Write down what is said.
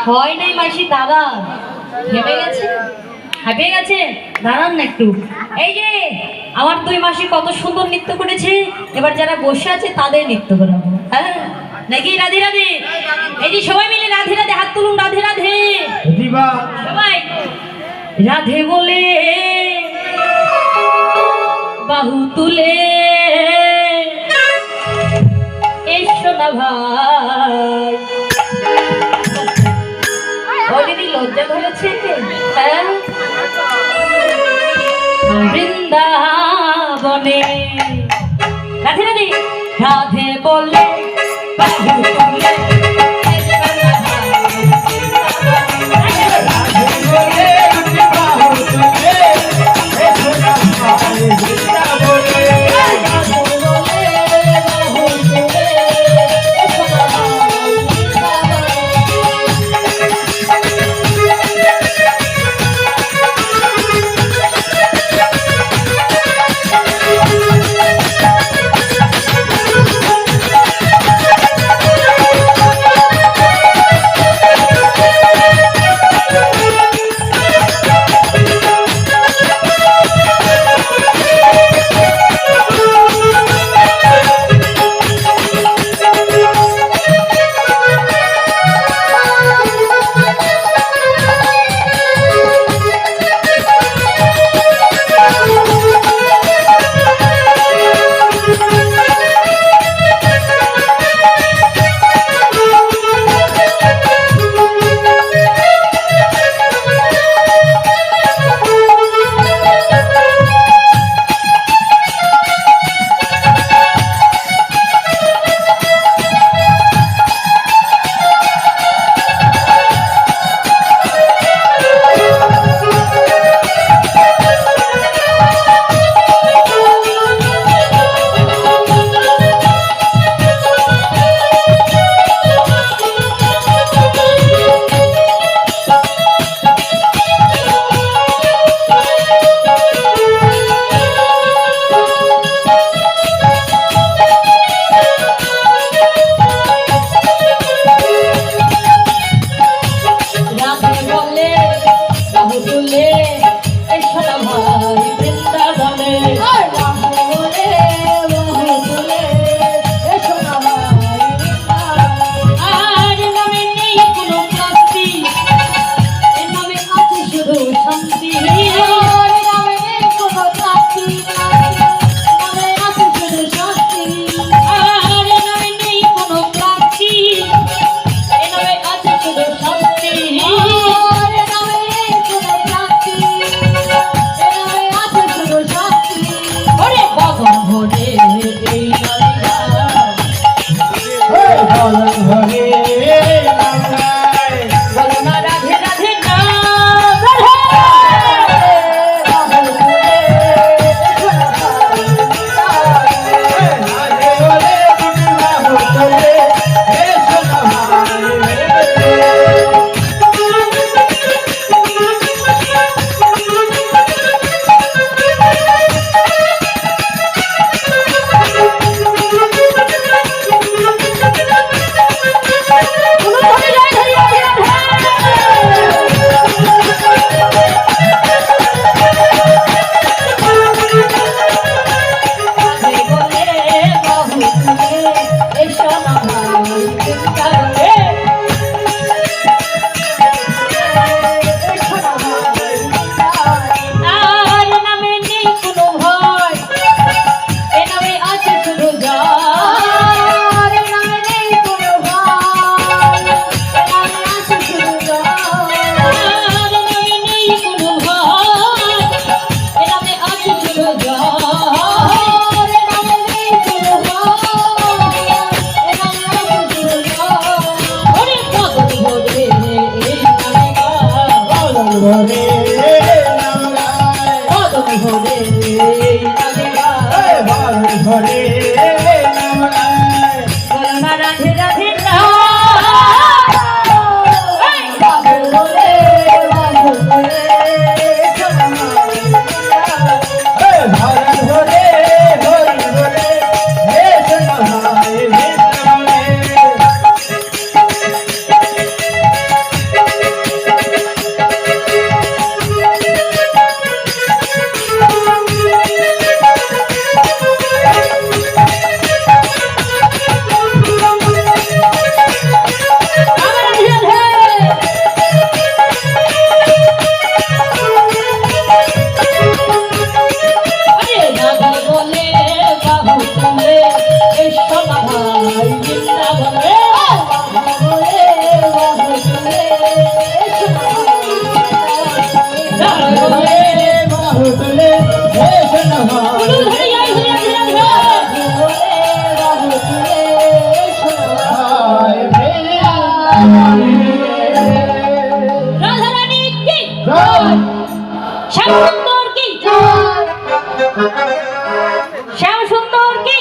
হয় নাই মাসি দাদা হেঁপে গেছে দাঁড়ান না একটু। এই যে আমার দুই মাসি কত সুন্দর নৃত্য করেছে, এবার যারা বসে আছে তাদের নৃত্য করাবো, হ্যাঁ নাকি? রাধে রাধে। এই যে সবাই মিলে রাধে রাধে হাত তুলুন, রাধে রাধে সবাই। রাধে বলে বাহু তুলে এসো না ভাই। অলরেডি লজ্জা ধরেছে, হ্যাঁ? বৃন্দাবনে রাধে রাধে। রাধে বলে বাহু তুলে ঘরে নাম নাই বলো না রাধে রাধে বাবু বলে বাবু বলে ভারত ঘরে হরি বলে হে সোনাই ভিতরে শ্যাম সুন্দর কি